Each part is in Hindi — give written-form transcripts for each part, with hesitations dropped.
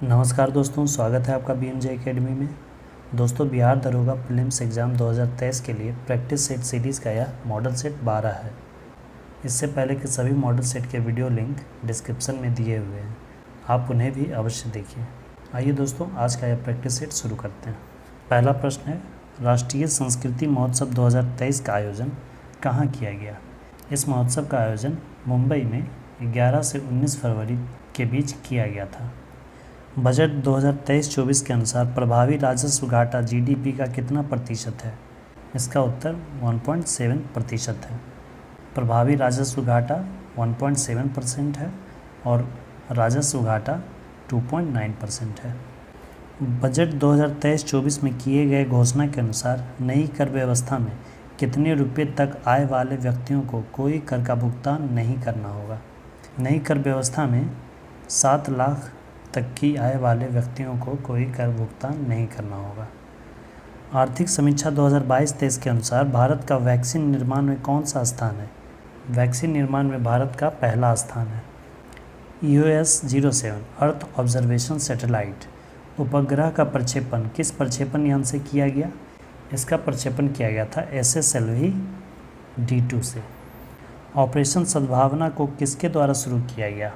नमस्कार दोस्तों, स्वागत है आपका BMJ एकेडमी में। दोस्तों, बिहार दरोगा प्रीलिम्स एग्ज़ाम 2023 के लिए प्रैक्टिस सेट सीरीज़ का यह मॉडल सेट 12 है। इससे पहले के सभी मॉडल सेट के वीडियो लिंक डिस्क्रिप्शन में दिए हुए हैं, आप उन्हें भी अवश्य देखिए। आइए दोस्तों, आज का यह प्रैक्टिस सेट शुरू करते हैं। पहला प्रश्न है, राष्ट्रीय संस्कृति महोत्सव 2023 का आयोजन कहाँ किया गया? इस महोत्सव का आयोजन मुंबई में 11 से 19 फरवरी के बीच किया गया था। बजट 2023-24 के अनुसार प्रभावी राजस्व घाटा GDP का कितना प्रतिशत है? इसका उत्तर 1.7% है। प्रभावी राजस्व घाटा 1.7% है और राजस्व घाटा 2.9% है। बजट 2023-24 में किए गए घोषणा के अनुसार नई कर व्यवस्था में कितने रुपये तक आय वाले व्यक्तियों को कोई कर का भुगतान नहीं करना होगा? नई कर व्यवस्था में 7 लाख तक की आय वाले व्यक्तियों को कोई कर भुगतान नहीं करना होगा। आर्थिक समीक्षा 2022-23 के अनुसार भारत का वैक्सीन निर्माण में कौन सा स्थान है? वैक्सीन निर्माण में भारत का पहला स्थान है। EOS-07 अर्थ ऑब्जर्वेशन सैटेलाइट उपग्रह का प्रक्षेपण किस प्रक्षेपण यान से किया गया? इसका प्रक्षेपण किया गया था SSLV-D2 से। ऑपरेशन सद्भावना को किसके द्वारा शुरू किया गया?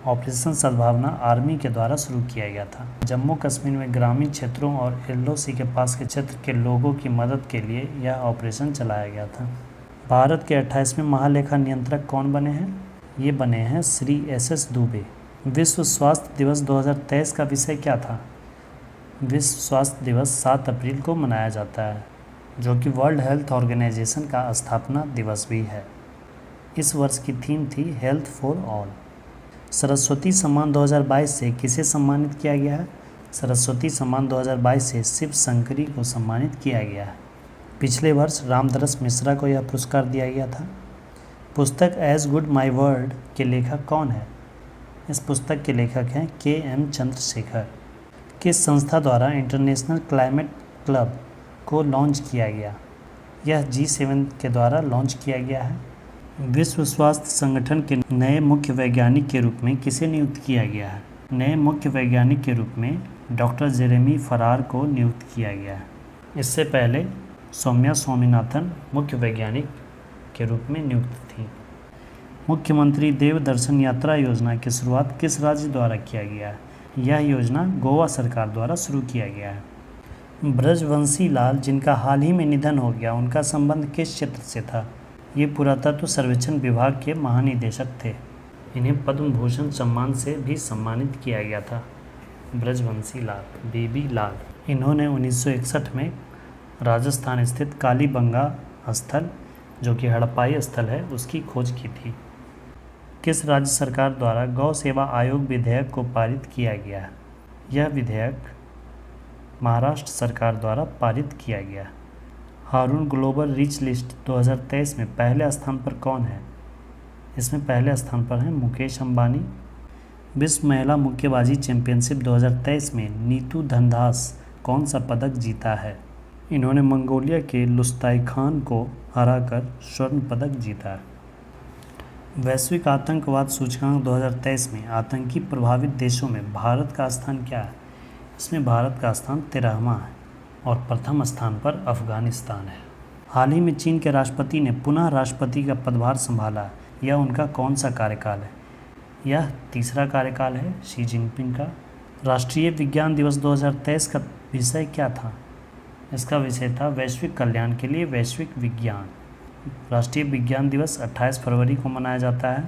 ऑपरेशन सद्भावना आर्मी के द्वारा शुरू किया गया था। जम्मू कश्मीर में ग्रामीण क्षेत्रों और LOC के पास के क्षेत्र के लोगों की मदद के लिए यह ऑपरेशन चलाया गया था। भारत के 28वें महालेखा नियंत्रक कौन बने हैं? ये बने हैं श्री SS दुबे। विश्व स्वास्थ्य दिवस 2023 का विषय क्या था? विश्व स्वास्थ्य दिवस 7 अप्रैल को मनाया जाता है, जो कि वर्ल्ड हेल्थ ऑर्गेनाइजेशन का स्थापना दिवस भी है। इस वर्ष की थीम थी हेल्थ फॉर ऑल। सरस्वती सम्मान 2022 से किसे सम्मानित किया गया है? सरस्वती सम्मान 2022 से शिव शंकरी को सम्मानित किया गया है। पिछले वर्ष रामदरस मिश्रा को यह पुरस्कार दिया गया था। पुस्तक एज गुड माई वर्ड के लेखक कौन है? इस पुस्तक के लेखक हैं KM चंद्रशेखर। किस संस्था द्वारा इंटरनेशनल क्लाइमेट क्लब को लॉन्च किया गया? यह G7 के द्वारा लॉन्च किया गया है। विश्व स्वास्थ्य संगठन के नए मुख्य वैज्ञानिक के रूप में किसे नियुक्त किया गया है? नए मुख्य वैज्ञानिक के रूप में डॉक्टर जेरेमी फरार को नियुक्त किया गया है। इससे पहले सौम्या स्वामीनाथन मुख्य वैज्ञानिक के रूप में नियुक्त थी। मुख्यमंत्री देव दर्शन यात्रा योजना की शुरुआत किस राज्य द्वारा किया गया है? यह योजना गोवा सरकार द्वारा शुरू किया गया है। ब्रजवंशी लाल, जिनका हाल ही में निधन हो गया, उनका संबंध किस क्षेत्र से था? ये पुरातत्व सर्वेक्षण विभाग के महानिदेशक थे। इन्हें पद्म भूषण सम्मान से भी सम्मानित किया गया था। ब्रजवंशी लाल, बेबी लाल, इन्होंने 1961 में राजस्थान स्थित कालीबंगा स्थल, जो कि हड़प्पाई स्थल है, उसकी खोज की थी। किस राज्य सरकार द्वारा गौ सेवा आयोग विधेयक को पारित किया गया है? यह विधेयक महाराष्ट्र सरकार द्वारा पारित किया गया। हारून ग्लोबल रिच लिस्ट 2023 में पहले स्थान पर कौन है? इसमें पहले स्थान पर हैं मुकेश अंबानी। विश्व महिला मुक्केबाजी चैंपियनशिप 2023 में नीतू धनदास कौन सा पदक जीता है? इन्होंने मंगोलिया के लुस्ताई खान को हराकर स्वर्ण पदक जीता है। वैश्विक आतंकवाद सूचकांक 2023 में आतंकी प्रभावित देशों में भारत का स्थान क्या है? इसमें भारत का स्थान 13वां है और प्रथम स्थान पर अफगानिस्तान है। हाल ही में चीन के राष्ट्रपति ने पुनः राष्ट्रपति का पदभार संभाला। यह उनका कौन सा कार्यकाल है? यह तीसरा कार्यकाल है शी जिनपिंग का। राष्ट्रीय विज्ञान दिवस 2023 का विषय क्या था? इसका विषय था वैश्विक कल्याण के लिए वैश्विक विज्ञान। राष्ट्रीय विज्ञान दिवस 28 फरवरी को मनाया जाता है।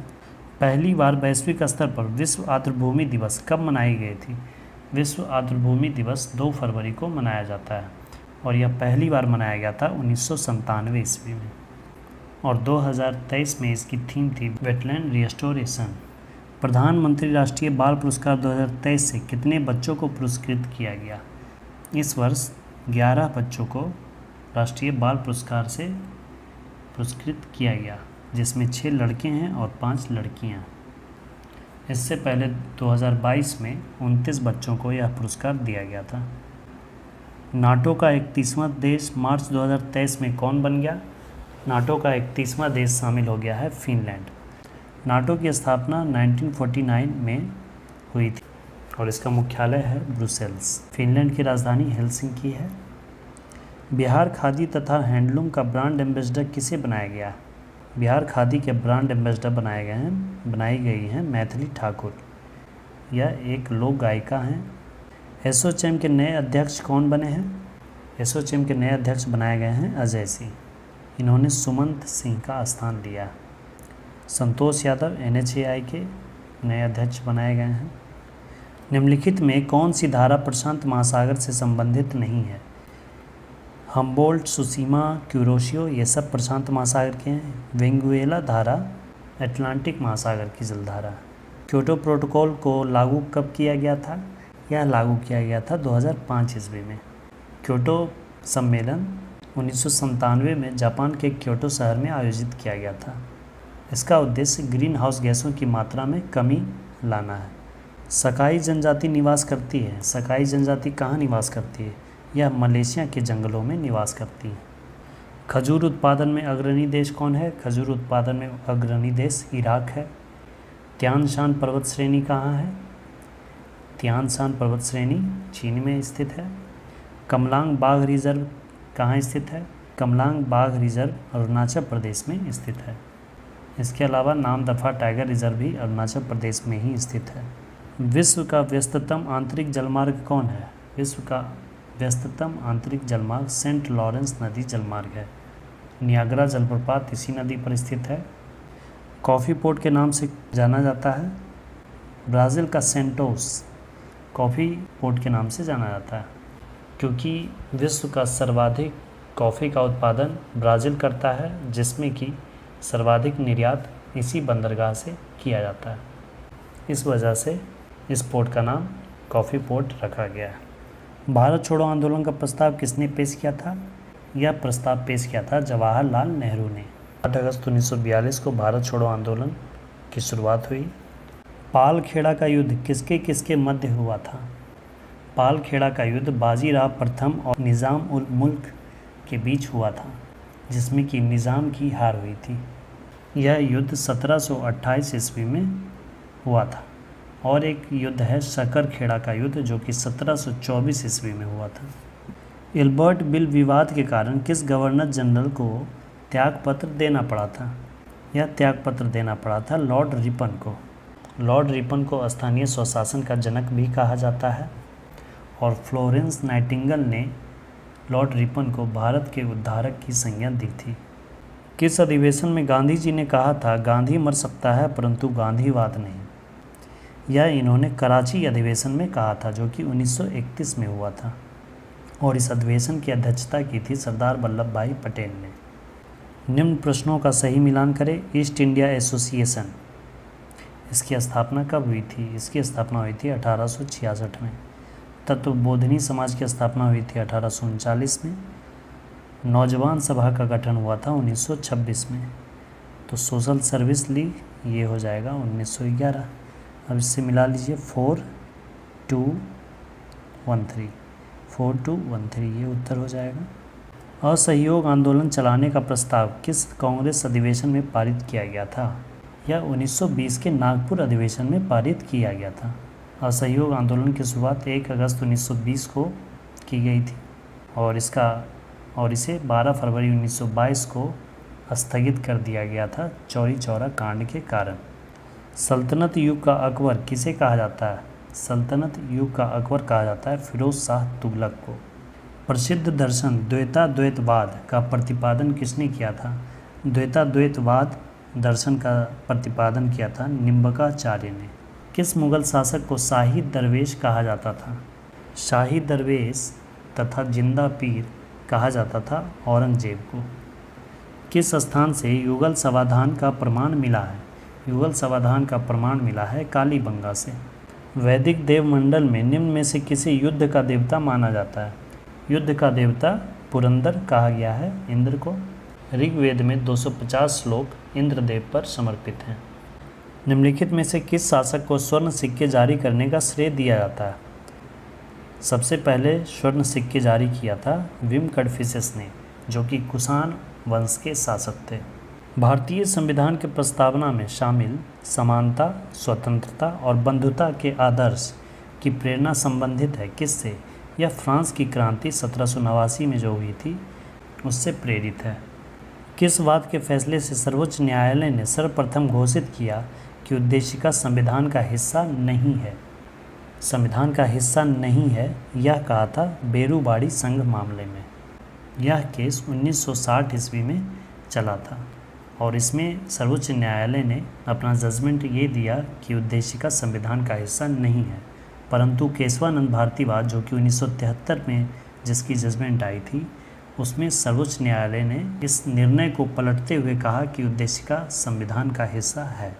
पहली बार वैश्विक स्तर पर विश्व आर्द्रभूमि दिवस कब मनाई गई थी? विश्व आर्द्रभूमि दिवस 2 फरवरी को मनाया जाता है और यह पहली बार मनाया गया था 1997 ईस्वी में, और 2023 में इसकी थीम थी वेटलैंड रिस्टोरेशन। प्रधानमंत्री राष्ट्रीय बाल पुरस्कार 2023 से कितने बच्चों को पुरस्कृत किया गया? इस वर्ष 11 बच्चों को राष्ट्रीय बाल पुरस्कार से पुरस्कृत किया गया, जिसमें 6 लड़के हैं और 5 लड़कियां। इससे पहले 2022 में 29 बच्चों को यह पुरस्कार दिया गया था। नाटो का 31वां देश मार्च 2023 में कौन बन गया? नाटो का 31वां देश शामिल हो गया है फिनलैंड। नाटो की स्थापना 1949 में हुई थी। और इसका मुख्यालय है ब्रुसेल्स। फिनलैंड की राजधानी हेलसिंकी है। बिहार खादी तथा हैंडलूम का ब्रांड एम्बेसडर किसे बनाया गया? बिहार खादी के ब्रांड एम्बेसडर बनाई गई हैं मैथिली ठाकुर। यह एक लोक गायिका हैं। एसोचैम के नए अध्यक्ष कौन बने हैं? एसोचैम के नए अध्यक्ष बनाए गए हैं अजय सिंह। इन्होंने सुमंत सिंह का स्थान लिया। संतोष यादव NHAI के नए अध्यक्ष बनाए गए हैं। निम्नलिखित में कौन सी धारा प्रशांत महासागर से संबंधित नहीं है? हम्बोल्ट, सुसीमा, क्यूरोशियो ये सब प्रशांत महासागर के हैं। वेंगुएला धारा अटलांटिक महासागर की जलधारा। क्योटो प्रोटोकॉल को लागू कब किया गया था? यह लागू किया गया था 2005 ईस्वी में। क्योटो सम्मेलन 1997 में जापान के क्योटो शहर में आयोजित किया गया था। इसका उद्देश्य ग्रीन हाउस गैसों की मात्रा में कमी लाना है। सकाई जनजाति निवास करती है। सकाई जनजाति कहाँ निवास करती है? यह मलेशिया के जंगलों में निवास करती है। खजूर उत्पादन में अग्रणी देश कौन है? खजूर उत्पादन में अग्रणी देश इराक है। तियान शान पर्वत श्रेणी कहाँ है? तियान शान पर्वत श्रेणी चीन में स्थित है। कमलांग बाघ रिजर्व कहाँ स्थित है? कमलांग बाघ रिजर्व अरुणाचल प्रदेश में स्थित है। इसके अलावा नामदफा टाइगर रिजर्व भी अरुणाचल प्रदेश में ही स्थित है। विश्व का व्यस्ततम आंतरिक जलमार्ग कौन है? विश्व का व्यस्ततम आंतरिक जलमार्ग सेंट लॉरेंस नदी जलमार्ग है। नियाग्रा जलप्रपात इसी नदी पर स्थित है। कॉफ़ी पोर्ट के नाम से जाना जाता है। ब्राज़ील का सेंटोस कॉफ़ी पोर्ट के नाम से जाना जाता है, क्योंकि विश्व का सर्वाधिक कॉफ़ी का उत्पादन ब्राज़ील करता है, जिसमें कि सर्वाधिक निर्यात इसी बंदरगाह से किया जाता है। इस वजह से इस पोर्ट का नाम कॉफ़ी पोर्ट रखा गया है। भारत छोड़ो आंदोलन का प्रस्ताव किसने पेश किया था? यह प्रस्ताव पेश किया था जवाहरलाल नेहरू ने। 8 अगस्त 1942 को भारत छोड़ो आंदोलन की शुरुआत हुई। पाल खेड़ा का युद्ध किसके किसके मध्य हुआ था? पाल खेड़ा का युद्ध बाजीराव प्रथम और निज़ाम उल मुल्क के बीच हुआ था, जिसमें कि निज़ाम की हार हुई थी। यह युद्ध 1728 ईस्वी में हुआ था। और एक युद्ध है शकर खेड़ा का युद्ध, जो कि 1724 ईस्वी में हुआ था। इल्बर्ट बिल विवाद के कारण किस गवर्नर जनरल को त्यागपत्र देना पड़ा था? यह त्यागपत्र देना पड़ा था लॉर्ड रिपन को। लॉर्ड रिपन को स्थानीय स्वशासन का जनक भी कहा जाता है। और फ्लोरेंस नाइटिंगेल ने लॉर्ड रिपन को भारत के उद्धारक की संज्ञा दी थी। किस अधिवेशन में गांधी जी ने कहा था गांधी मर सकता है परंतु गांधीवाद नहीं? यह इन्होंने कराची अधिवेशन में कहा था, जो कि 1931 में हुआ था। और इस अधिवेशन की अध्यक्षता की थी सरदार वल्लभ भाई पटेल ने। निम्न प्रश्नों का सही मिलान करें। ईस्ट इंडिया एसोसिएशन, इसकी स्थापना कब हुई थी? इसकी स्थापना हुई थी 1866 में। तत्वबोधिनी समाज की स्थापना हुई थी 1839 में। नौजवान सभा का गठन हुआ था 1926 में। तो सोशल सर्विस लीग ये हो जाएगा 1911। अब इससे मिला लीजिए 4213 ये उत्तर हो जाएगा। असहयोग आंदोलन चलाने का प्रस्ताव किस कांग्रेस अधिवेशन में पारित किया गया था? यह 1920 के नागपुर अधिवेशन में पारित किया गया था। असहयोग आंदोलन की शुरुआत 1 अगस्त 1920 को की गई थी और इसे 12 फरवरी 1922 को स्थगित कर दिया गया था चौरी चौरा कांड के कारण। सल्तनत युग का अकबर किसे कहा जाता है? सल्तनत युग का अकबर कहा जाता है फिरोज शाह तुगलक को। प्रसिद्ध दर्शन द्वैताद्वैतवाद का प्रतिपादन किसने किया था? द्वैताद्वैतवाद दर्शन का प्रतिपादन किया था निम्बकाचार्य ने। किस मुगल शासक को शाही दरवेश कहा जाता था? शाही दरवेश तथा जिंदा पीर कहा जाता था औरंगजेब को। किस स्थान से युगल समाधान का प्रमाण मिला है? युगल समाधान का प्रमाण मिला है कालीबंगा से। वैदिक देवमंडल में निम्न में से किसे युद्ध का देवता माना जाता है? युद्ध का देवता पुरंदर कहा गया है इंद्र को। ऋग्वेद में 250 श्लोक इंद्रदेव पर समर्पित हैं। निम्नलिखित में से किस शासक को स्वर्ण सिक्के जारी करने का श्रेय दिया जाता है? सबसे पहले स्वर्ण सिक्के जारी किया था विमकड़फिसेस ने, जो कि कुषाण वंश के शासक थे। भारतीय संविधान के प्रस्तावना में शामिल समानता, स्वतंत्रता और बंधुता के आदर्श की प्रेरणा संबंधित है किससे? यह फ्रांस की क्रांति 1789 में जो हुई थी उससे प्रेरित है। किस बात के फैसले से सर्वोच्च न्यायालय ने सर्वप्रथम घोषित किया कि उद्देशिका संविधान का हिस्सा नहीं है? संविधान का हिस्सा नहीं है यह कहा था बेरूबाड़ी संघ मामले में। यह केस 1960 ईस्वी में चला था और इसमें सर्वोच्च न्यायालय ने अपना जजमेंट ये दिया कि उद्देशिका संविधान का हिस्सा नहीं है, परंतु केशवानंद भारतीवाद जो कि 1973 में जिसकी जजमेंट आई थी उसमें सर्वोच्च न्यायालय ने इस निर्णय को पलटते हुए कहा कि उद्देशिका संविधान का हिस्सा है।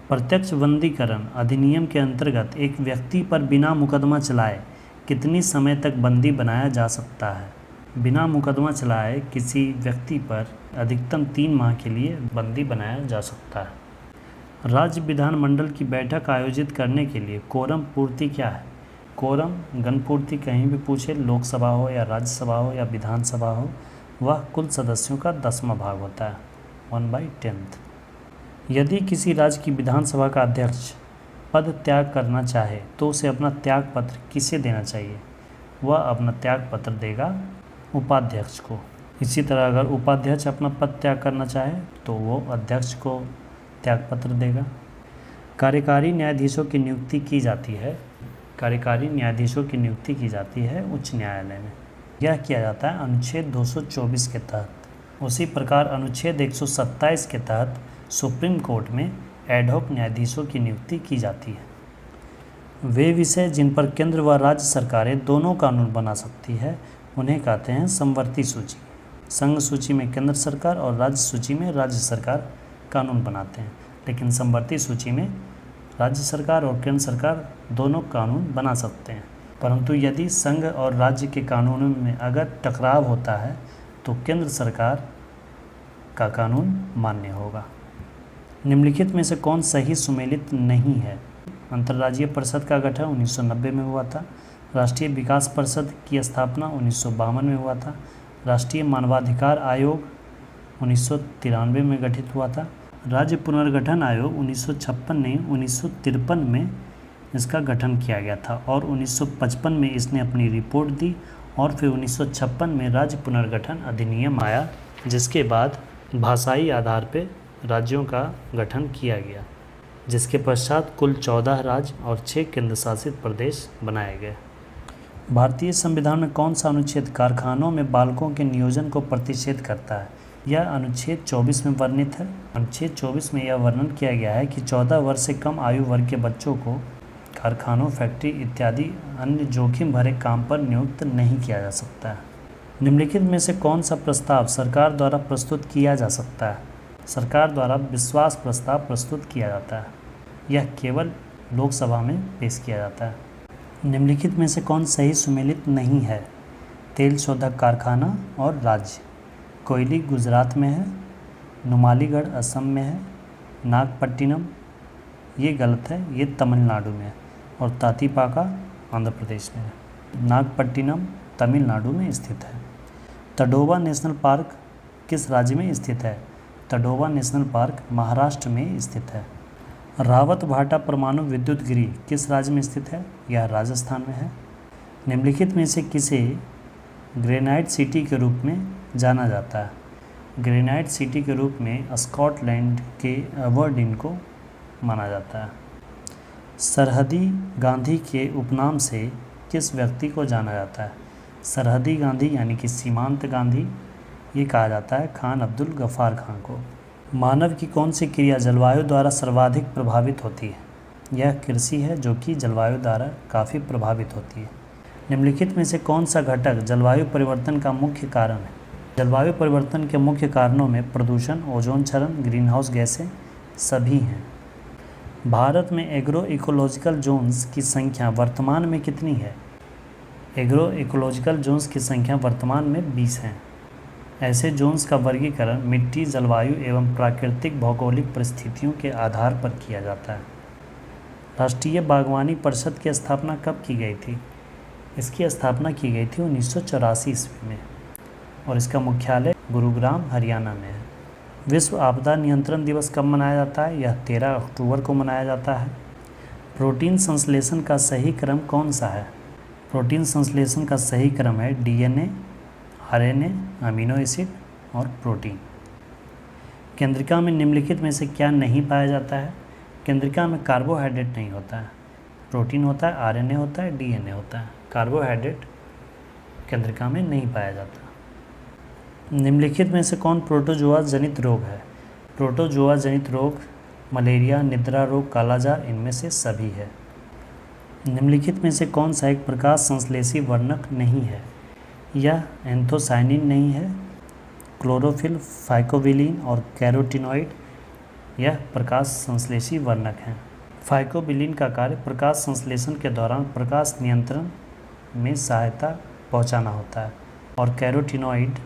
प्रत्यक्ष बंदीकरण अधिनियम के अंतर्गत एक व्यक्ति पर बिना मुकदमा चलाए कितनी समय तक बंदी बनाया जा सकता है? बिना मुकदमा चलाए किसी व्यक्ति पर अधिकतम 3 माह के लिए बंदी बनाया जा सकता है। राज्य विधानमंडल की बैठक आयोजित करने के लिए कोरम पूर्ति क्या है? कोरम गणपूर्ति कहीं भी पूछे, लोकसभा हो या राज्यसभा हो या विधानसभा हो, वह कुल सदस्यों का 10वां भाग होता है, 1/10। यदि किसी राज्य की विधानसभा का अध्यक्ष पद त्याग करना चाहे तो उसे अपना त्याग पत्र किसे देना चाहिए? वह अपना त्याग पत्र देगा उपाध्यक्ष को। इसी तरह अगर उपाध्यक्ष अपना पद त्याग करना चाहे तो वो अध्यक्ष को त्याग पत्र देगा। कार्यकारी न्यायाधीशों की नियुक्ति की जाती है। कार्यकारी न्यायाधीशों की नियुक्ति की जाती है उच्च न्यायालय में। यह किया जाता है अनुच्छेद 224 के तहत। उसी प्रकार अनुच्छेद 127 के तहत सुप्रीम कोर्ट में एडहॉक न्यायाधीशों की नियुक्ति की जाती है। वे विषय जिन पर केंद्र व राज्य सरकारें दोनों कानून बना सकती है उन्हें कहते हैं समवर्ती सूची। संघ सूची में केंद्र सरकार और राज्य सूची में राज्य सरकार कानून बनाते हैं, लेकिन समवर्ती सूची में राज्य सरकार और केंद्र सरकार दोनों कानून बना सकते हैं। परंतु यदि संघ और राज्य के कानूनों में अगर टकराव होता है तो केंद्र सरकार का कानून मान्य होगा। निम्नलिखित में से कौन सही सुमेलित नहीं है? अंतर्राज्यीय परिषद का गठन 1990 में हुआ था। राष्ट्रीय विकास परिषद की स्थापना 1952 में हुआ था। राष्ट्रीय मानवाधिकार आयोग 1993 में गठित हुआ था। राज्य पुनर्गठन आयोग 1956 ने 1953 में इसका गठन किया गया था और 1955 में इसने अपनी रिपोर्ट दी और फिर 1956 में राज्य पुनर्गठन अधिनियम आया, जिसके बाद भाषाई आधार पर राज्यों का गठन किया गया, जिसके पश्चात कुल 14 राज्य और 6 केंद्र शासित प्रदेश बनाए गए। भारतीय संविधान में कौन सा अनुच्छेद कारखानों में बालकों के नियोजन को प्रतिषेध करता है? यह अनुच्छेद 24 में वर्णित है। अनुच्छेद 24 में यह वर्णन किया गया है कि 14 वर्ष से कम आयु वर्ग के बच्चों को कारखानों, फैक्ट्री इत्यादि अन्य जोखिम भरे काम पर नियुक्त नहीं किया जा सकता है। निम्नलिखित में से कौन सा प्रस्ताव सरकार द्वारा प्रस्तुत किया जा सकता है? सरकार द्वारा विश्वास प्रस्ताव प्रस्तुत किया जाता है। यह केवल लोकसभा में पेश किया जाता है। निम्नलिखित में से कौन सही सुमेलित नहीं है? तेल शोधक कारखाना और राज्य। कोयली गुजरात में है, नुमालीगढ़ असम में है, नागपट्टिनम ये गलत है, ये तमिलनाडु में है, और तातीपाका आंध्र प्रदेश में है। नागपट्टिनम तमिलनाडु में स्थित है। तडोबा नेशनल पार्क किस राज्य में स्थित है? तडोबा नेशनल पार्क महाराष्ट्र में स्थित है। रावत भाटा परमाणु विद्युत गृह किस राज्य में स्थित है? यह राजस्थान में है। निम्नलिखित में से किसे ग्रेनाइट सिटी के रूप में जाना जाता है? ग्रेनाइट सिटी के रूप में स्कॉटलैंड के अबरडीन को माना जाता है। सरहदी गांधी के उपनाम से किस व्यक्ति को जाना जाता है? सरहदी गांधी यानी कि सीमांत गांधी ये कहा जाता है खान अब्दुल गफ्फार खान को। मानव की कौन सी क्रिया जलवायु द्वारा सर्वाधिक प्रभावित होती है? यह कृषि है, जो कि जलवायु द्वारा काफ़ी प्रभावित होती है। निम्नलिखित में से कौन सा घटक जलवायु परिवर्तन का मुख्य कारण है? जलवायु परिवर्तन के मुख्य कारणों में प्रदूषण, ओजोन क्षरण, ग्रीनहाउस गैसें सभी हैं। भारत में एग्रो इकोलॉजिकल जोन्स की संख्या वर्तमान में कितनी है? एग्रो इकोलॉजिकल जोन्स की संख्या वर्तमान में 20 हैं। ऐसे जोन्स का वर्गीकरण मिट्टी, जलवायु एवं प्राकृतिक भौगोलिक परिस्थितियों के आधार पर किया जाता है। राष्ट्रीय बागवानी परिषद की स्थापना कब की गई थी? इसकी स्थापना की गई थी 1984 ईस्वी में और इसका मुख्यालय गुरुग्राम, हरियाणा में है। विश्व आपदा नियंत्रण दिवस कब मनाया जाता है? यह 13 अक्टूबर को मनाया जाता है। प्रोटीन संश्लेषण का सही क्रम कौन सा है? प्रोटीन संश्लेषण का सही क्रम है डीएनए, आरएनए, अमीनो एसिड और प्रोटीन। केंद्रिका में निम्नलिखित में से क्या नहीं पाया जाता है? केंद्रिका में कार्बोहाइड्रेट नहीं होता है, प्रोटीन होता है, आरएनए होता है, डीएनए होता है। कार्बोहाइड्रेट केंद्रिका में नहीं पाया जाता। निम्नलिखित में से कौन प्रोटोजोआ जनित रोग है? प्रोटोजोआ जनित रोग मलेरिया, निद्रा रोग, कालाजार इनमें से सभी है। निम्नलिखित में से कौन सा एक प्रकाश संश्लेषी वर्णक नहीं है? यह एंथोसाइनिन नहीं है, क्लोरोफिल, फाइकोबिलिन और कैरोटिनॉइड यह प्रकाश संश्लेषी वर्णक हैं। फाइकोबिलिन का कार्य प्रकाश संश्लेषण के दौरान प्रकाश नियंत्रण में सहायता पहुंचाना होता है और कैरोटिनॉइड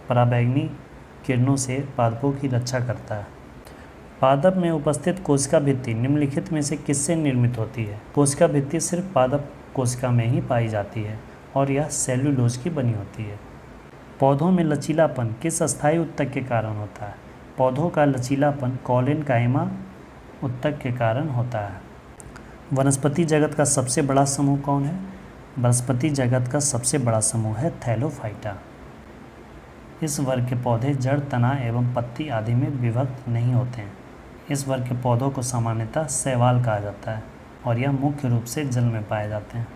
पराबैंगनी किरणों से पादपों की रक्षा करता है। पादप में उपस्थित कोशिका भित्ति निम्नलिखित में से किससे निर्मित होती है? कोशिका भित्ति सिर्फ पादप कोशिका में ही पाई जाती है और यह सेल्यूलोज की बनी होती है। पौधों में लचीलापन किस अस्थायी उत्तक के कारण होता है? पौधों का लचीलापन कॉलेनकाइमा उत्तक के कारण होता है। वनस्पति जगत का सबसे बड़ा समूह कौन है? वनस्पति जगत का सबसे बड़ा समूह है थैलोफाइटा। इस वर्ग के पौधे जड़, तना एवं पत्ती आदि में विभक्त नहीं होते हैं। इस वर्ग के पौधों को सामान्यतः शैवाल कहा जाता है और यह मुख्य रूप से जल में पाए जाते हैं,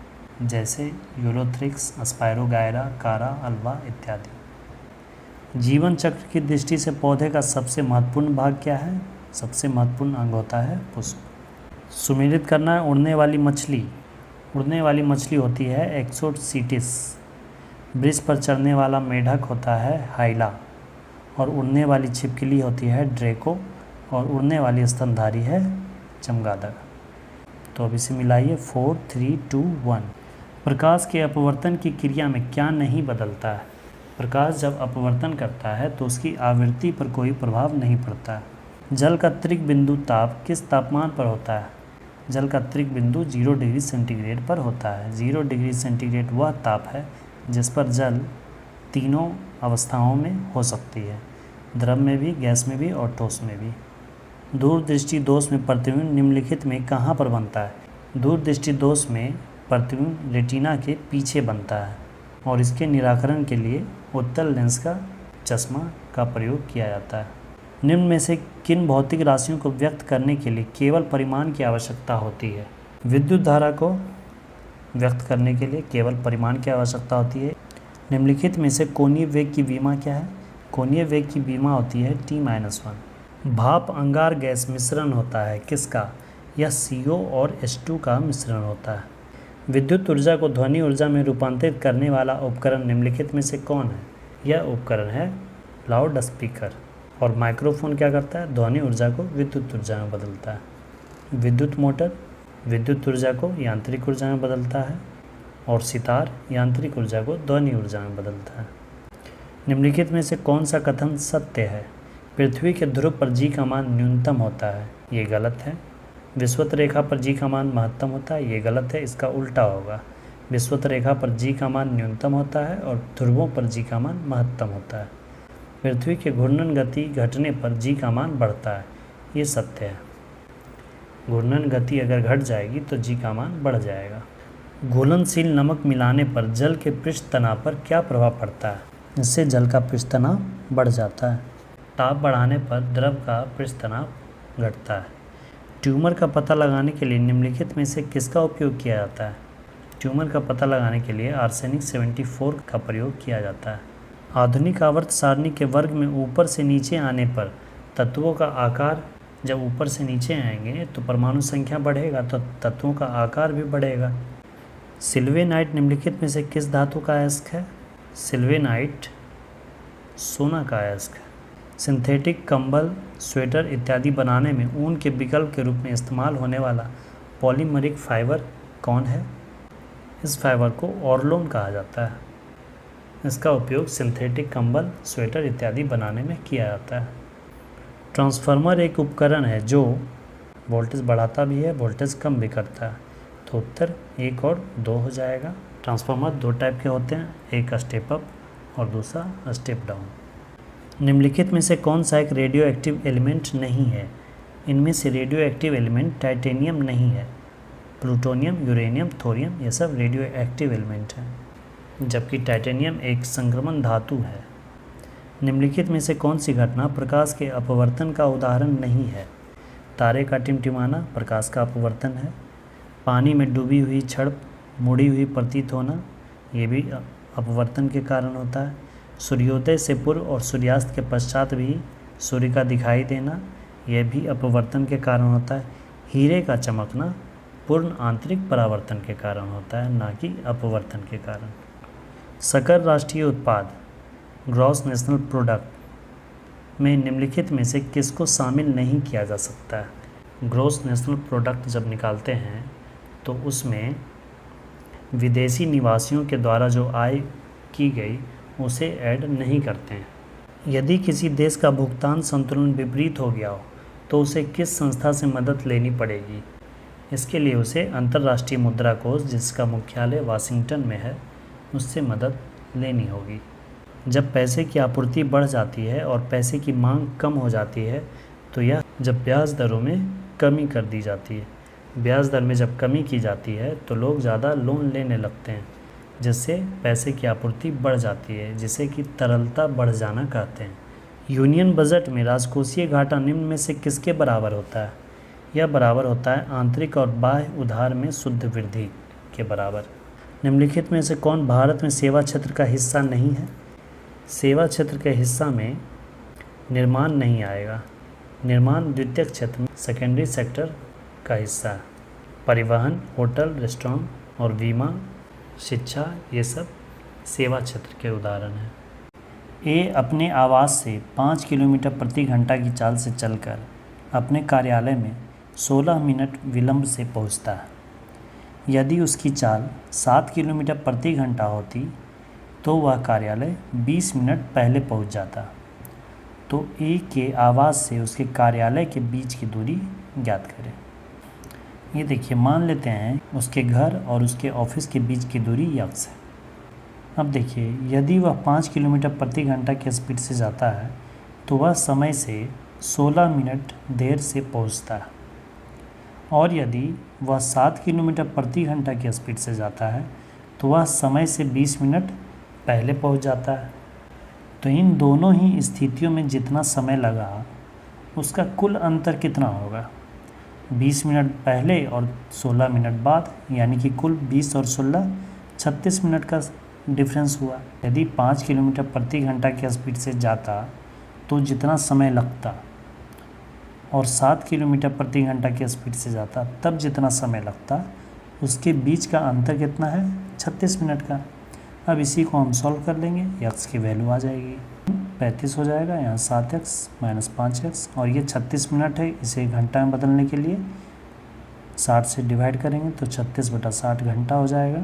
जैसे यूलोथ्रिक्स, स्पायरोगायरा, कारा, अल्वा इत्यादि। जीवन चक्र की दृष्टि से पौधे का सबसे महत्वपूर्ण भाग क्या है? सबसे महत्वपूर्ण अंग होता है पुष्प। सुमेलित करना है उड़ने वाली मछली। उड़ने वाली मछली होती है एक्सोसीटिस। वृक्ष पर चढ़ने वाला मेढक होता है हाइला और उड़ने वाली छिपकली होती है ड्रैको और उड़ने वाली स्तनधारी है चमगादड़। तो अब इसे मिलाइए 4, 3, 2, 1। प्रकाश के अपवर्तन की क्रिया में क्या नहीं बदलता है? प्रकाश जब अपवर्तन करता है तो उसकी आवृत्ति पर कोई प्रभाव नहीं पड़ता है। जल का त्रिक बिंदु ताप किस तापमान पर होता है? जल का त्रिक बिंदु 0 डिग्री सेंटीग्रेड पर होता है। 0 डिग्री सेंटीग्रेड वह ताप है जिस पर जल तीनों अवस्थाओं में हो सकती है, द्रव में भी, गैस में भी और ठोस में भी। दूरदृष्टि दोष में प्रतिबिंब निम्नलिखित में कहाँ पर बनता है? दूरदृष्टि दोष में प्रतिबिंब रेटिना के पीछे बनता है और इसके निराकरण के लिए उत्तल लेंस का चश्मा का प्रयोग किया जाता है। निम्न में से किन भौतिक राशियों को व्यक्त करने के लिए केवल परिमाण की आवश्यकता होती है? विद्युत धारा को व्यक्त करने के लिए केवल परिमाण की आवश्यकता होती है। निम्नलिखित में से कोणीय वेग की विमा क्या है? कोणीय वेग की विमा होती है T-1। भाप अंगार गैस मिश्रण होता है किसका? यह CO और H2 का मिश्रण होता है। विद्युत ऊर्जा को ध्वनि ऊर्जा में रूपांतरित करने वाला उपकरण निम्नलिखित में से कौन है? यह उपकरण है लाउड स्पीकर। और माइक्रोफोन क्या करता है? ध्वनि ऊर्जा को विद्युत ऊर्जा में बदलता है। विद्युत मोटर विद्युत ऊर्जा को यांत्रिक ऊर्जा में बदलता है और सितार यांत्रिक ऊर्जा को ध्वनि ऊर्जा में बदलता है। निम्नलिखित में से कौन सा कथन सत्य है? पृथ्वी के ध्रुव पर जी का मान न्यूनतम होता है, ये गलत है। विषुवत रेखा पर जी का मान महत्तम होता है, ये गलत है, इसका उल्टा होगा। विषुवत रेखा पर जी का मान न्यूनतम होता है और ध्रुवों पर जी का मान महत्तम होता है। पृथ्वी के घूर्णन गति घटने पर जी का मान बढ़ता है, ये सत्य है। घूर्णन गति अगर घट जाएगी तो जी का मान बढ़ जाएगा। घुलनशील नमक मिलाने पर जल के पृष्ठ तनाव पर क्या प्रभाव पड़ता है? इससे जल का पृष्ठ तनाव बढ़ जाता है। ताप बढ़ाने पर द्रव का पृष्ठ तनाव घटता है। ट्यूमर का पता लगाने के लिए निम्नलिखित में से किसका उपयोग किया जाता है? ट्यूमर का पता लगाने के लिए आर्सेनिक 74 का प्रयोग किया जाता है। आधुनिक आवर्त सारणी के वर्ग में ऊपर से नीचे आने पर तत्वों का आकार, जब ऊपर से नीचे आएंगे तो परमाणु संख्या बढ़ेगा तो तत्वों का आकार भी बढ़ेगा। सिल्वेनाइट निम्नलिखित में से किस धातु का अयस्क है? सिल्वेनाइट सोना का अयस्क है। सिंथेटिक कंबल, स्वेटर इत्यादि बनाने में ऊन के विकल्प के रूप में इस्तेमाल होने वाला पॉलीमरिक फाइबर कौन है? इस फाइबर को ऑर्लोन कहा जाता है। इसका उपयोग सिंथेटिक कंबल, स्वेटर इत्यादि बनाने में किया जाता है। ट्रांसफार्मर एक उपकरण है जो वोल्टेज बढ़ाता भी है, वोल्टेज कम भी करता है। तो उत्तर 1 और 2 हो जाएगा। ट्रांसफार्मर 2 टाइप के होते हैं, एक स्टेप अप और दूसरा स्टेप डाउन। निम्नलिखित में से कौन सा एक रेडियो एक्टिव एलिमेंट नहीं है? इनमें से रेडियो एक्टिव एलिमेंट टाइटेनियम नहीं है। प्लूटोनियम, यूरेनियम, थोरियम ये सब रेडियो एक्टिव एलिमेंट हैं, जबकि टाइटेनियम एक संक्रमण धातु है। निम्नलिखित में से कौन सी घटना प्रकाश के अपवर्तन का उदाहरण नहीं है? तारे का टिमटिमाना प्रकाश का अपवर्तन है। पानी में डूबी हुई छड़ मुड़ी हुई प्रतीत होना, ये भी अपवर्तन के कारण होता है। सूर्योदय से पूर्व और सूर्यास्त के पश्चात भी सूर्य का दिखाई देना, यह भी अपवर्तन के कारण होता है। हीरे का चमकना पूर्ण आंतरिक परावर्तन के कारण होता है, ना कि अपवर्तन के कारण। सकल राष्ट्रीय उत्पाद ग्रॉस नेशनल प्रोडक्ट में निम्नलिखित में से किसको शामिल नहीं किया जा सकता है? ग्रॉस नेशनल प्रोडक्ट जब निकालते हैं तो उसमें विदेशी निवासियों के द्वारा जो आय की गई उसे ऐड नहीं करते हैं। यदि किसी देश का भुगतान संतुलन विपरीत हो गया हो तो उसे किस संस्था से मदद लेनी पड़ेगी? इसके लिए उसे अंतर्राष्ट्रीय मुद्रा कोष, जिसका मुख्यालय वाशिंगटन में है, उससे मदद लेनी होगी। जब पैसे की आपूर्ति बढ़ जाती है और पैसे की मांग कम हो जाती है तो यह जब ब्याज दरों में कमी कर दी जाती है। ब्याज दर में जब कमी की जाती है तो लोग ज़्यादा लोन लेने लगते हैं, जिससे पैसे की आपूर्ति बढ़ जाती है, जिसे कि तरलता बढ़ जाना कहते हैं। यूनियन बजट में राजकोषीय घाटा निम्न में से किसके बराबर होता है? यह बराबर होता है आंतरिक और बाह्य उधार में शुद्ध वृद्धि के बराबर। निम्नलिखित में से कौन भारत में सेवा क्षेत्र का हिस्सा नहीं है? सेवा क्षेत्र के हिस्सा में निर्माण नहीं आएगा। निर्माण द्वितीयक क्षेत्र में सेकेंडरी सेक्टर का हिस्सा है। परिवहन, होटल, रेस्टोरेंट और बीमा, शिक्षा ये सब सेवा क्षेत्र के उदाहरण हैं। ए अपने आवास से 5 किलोमीटर प्रति घंटा की चाल से चलकर अपने कार्यालय में 16 मिनट विलंब से पहुंचता है। यदि उसकी चाल 7 किलोमीटर प्रति घंटा होती तो वह कार्यालय 20 मिनट पहले पहुंच जाता। तो ए के आवास से उसके कार्यालय के बीच की दूरी ज्ञात करें। ये देखिए, मान लेते हैं उसके घर और उसके ऑफिस के बीच की दूरी x है। अब देखिए, यदि वह 5 किलोमीटर प्रति घंटा की स्पीड से जाता है तो वह समय से 16 मिनट देर से पहुंचता है, और यदि वह 7 किलोमीटर प्रति घंटा की स्पीड से जाता है तो वह समय से 20 मिनट पहले पहुंच जाता है। तो इन दोनों ही स्थितियों में जितना समय लगा उसका कुल अंतर कितना होगा? 20 मिनट पहले और 16 मिनट बाद, यानी कि कुल 20 और 16 36 मिनट का डिफरेंस हुआ। यदि 5 किलोमीटर प्रति घंटा की स्पीड से जाता तो जितना समय लगता, और 7 किलोमीटर प्रति घंटा की स्पीड से जाता तब जितना समय लगता, उसके बीच का अंतर कितना है? 36 मिनट का। अब इसी को हम सॉल्व कर लेंगे, x की वैल्यू आ जाएगी 35 हो जाएगा, यहाँ 7x माइनस 5x, और ये 36 मिनट है, इसे घंटा में बदलने के लिए 60 से डिवाइड करेंगे तो 36/60 घंटा हो जाएगा।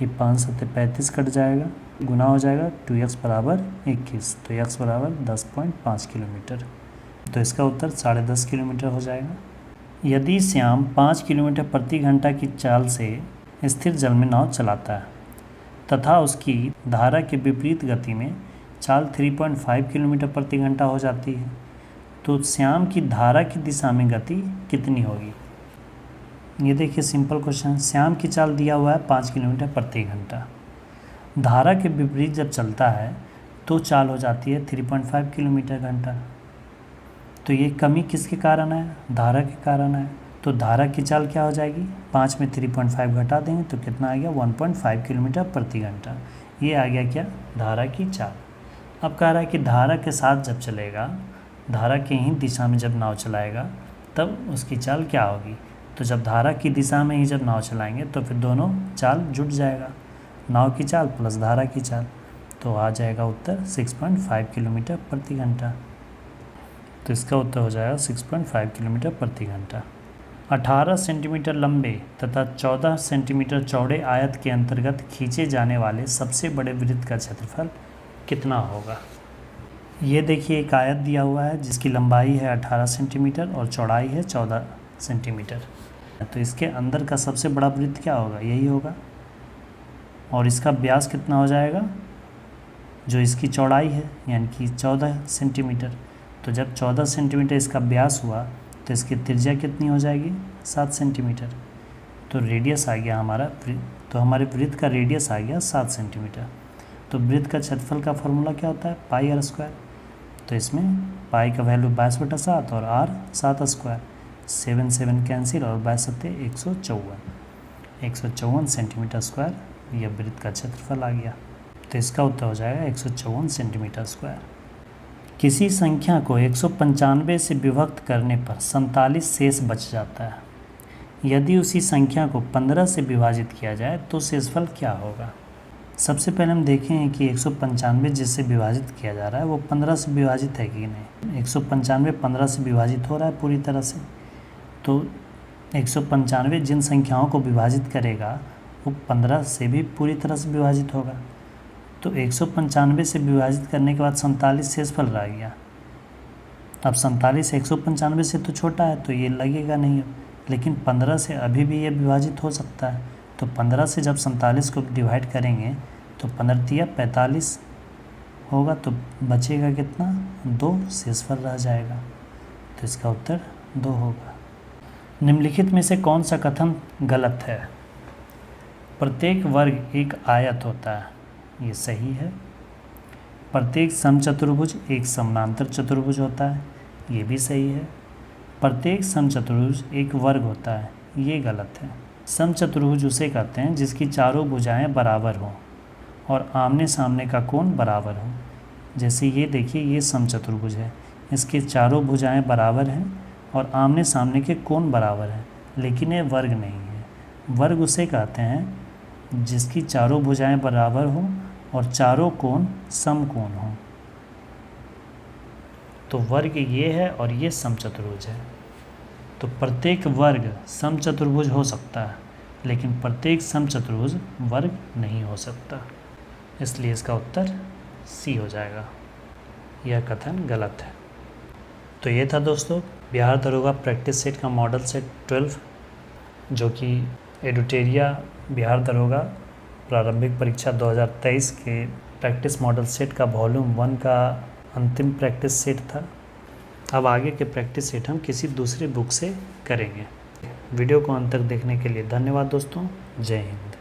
ये 5 7 35 कट जाएगा, गुना हो जाएगा 2x बराबर 21, तो x बराबर 10.5 किलोमीटर। तो इसका उत्तर 10.5 किलोमीटर हो जाएगा। यदि श्याम 5 किलोमीटर प्रति घंटा की चाल से स्थिर जल में नाव चलाता है तथा उसकी धारा के विपरीत गति में चाल 3.5 किलोमीटर प्रति घंटा हो जाती है, तो श्याम की धारा की दिशा में गति कितनी होगी? ये देखिए, सिंपल क्वेश्चन। श्याम की चाल दिया हुआ है 5 किलोमीटर प्रति घंटा। धारा के विपरीत जब चलता है तो चाल हो जाती है 3.5 किलोमीटर घंटा। तो ये कमी किसके कारण है? धारा के कारण है। तो धारा की चाल क्या हो जाएगी? 5 में 3.5 घटा देंगे तो कितना आ गया? 1.5 किलोमीटर प्रति घंटा। ये आ गया क्या? धारा की चाल। अब कह रहा है कि धारा के साथ जब चलेगा, धारा के ही दिशा में जब नाव चलाएगा तब उसकी चाल क्या होगी? तो जब धारा की दिशा में ही जब नाव चलाएंगे तो फिर दोनों चाल जुट जाएगा, नाव की चाल प्लस धारा की चाल। तो आ जाएगा उत्तर 6.5 किलोमीटर प्रति घंटा। तो इसका उत्तर हो जाएगा 6.5 किलोमीटर प्रति घंटा। 18 सेंटीमीटर लंबे तथा 14 सेंटीमीटर चौड़े आयत के अंतर्गत खींचे जाने वाले सबसे बड़े वृत्त का क्षेत्रफल कितना होगा? ये देखिए, एक आयत दिया हुआ है जिसकी लंबाई है 18 सेंटीमीटर और चौड़ाई है 14 सेंटीमीटर। तो इसके अंदर का सबसे बड़ा वृत्त क्या होगा? यही होगा। और इसका व्यास कितना हो जाएगा? जो इसकी चौड़ाई है, यानी कि 14 सेंटीमीटर। तो जब 14 सेंटीमीटर इसका व्यास हुआ तो इसकी त्रिज्या कितनी हो जाएगी? 7 सेंटीमीटर। तो रेडियस आ गया हमारा, तो हमारे वृत्त का रेडियस आ गया 7 सेंटीमीटर। तो वृत्त का क्षेत्रफल का फॉर्मूला क्या होता है, पाई आर स्क्वायर। तो इसमें पाई का वैल्यू 22/7 और आर 7 स्क्वायर, 7 7 कैंसिल और 22 154 सेंटीमीटर स्क्वायर यह वृत्त का क्षेत्रफल आ गया। तो इसका उत्तर हो जाएगा 154 सेंटीमीटर स्क्वायर। किसी संख्या को 195 से विभक्त करने पर 47 शेष बच जाता है। यदि उसी संख्या को 15 से विभाजित किया जाए तो शेषफल क्या होगा। सबसे पहले हम देखें कि 195 जिससे विभाजित किया जा रहा है वो 15 से विभाजित है कि नहीं। 195 15 से विभाजित हो रहा है पूरी तरह से, तो 195 जिन संख्याओं को विभाजित करेगा वो 15 से भी पूरी तरह से विभाजित होगा। तो 195 से विभाजित करने के बाद 47 शेषफल रह गया। अब 47 195 से तो छोटा है तो ये लगेगा नहीं, लेकिन 15 से अभी भी ये विभाजित हो सकता है। तो 15 से जब 47 को डिवाइड करेंगे तो 15 तिया 45 होगा, तो बचेगा कितना, 2 शेषफल रह जाएगा। तो इसका उत्तर 2 होगा। निम्नलिखित में से कौन सा कथन गलत है। प्रत्येक वर्ग एक आयत होता है, ये सही है। प्रत्येक समचतुर्भुज एक समानांतर चतुर्भुज होता है, ये भी सही है। प्रत्येक समचतुर्भुज एक वर्ग होता है, ये गलत है। समचतुर्भुज उसे कहते हैं जिसकी चारों भुजाएं बराबर हों और आमने सामने का कोण बराबर हो। जैसे ये देखिए, ये समचतुर्भुज है, इसके चारों भुजाएं बराबर हैं और आमने सामने के कोण बराबर हैं, लेकिन ये वर्ग नहीं है। वर्ग उसे कहते हैं जिसकी चारों भुजाएं बराबर हों और चारों कोण समकोण हों। तो वर्ग ये है और ये समचतुर्भुज है। तो प्रत्येक वर्ग समचतुर्भुज हो सकता है, लेकिन प्रत्येक समचतुर्भुज वर्ग नहीं हो सकता, इसलिए इसका उत्तर सी हो जाएगा। यह कथन गलत है। तो ये था दोस्तों बिहार दरोगा प्रैक्टिस सेट का मॉडल सेट 12, जो कि एडुटेरिया बिहार दरोगा प्रारंभिक परीक्षा 2023 के प्रैक्टिस मॉडल सेट का वॉल्यूम 1 का अंतिम प्रैक्टिस सेट था। अब आगे के प्रैक्टिस सेट हम किसी दूसरे बुक से करेंगे। वीडियो को अंत तक देखने के लिए धन्यवाद दोस्तों। जय हिंद।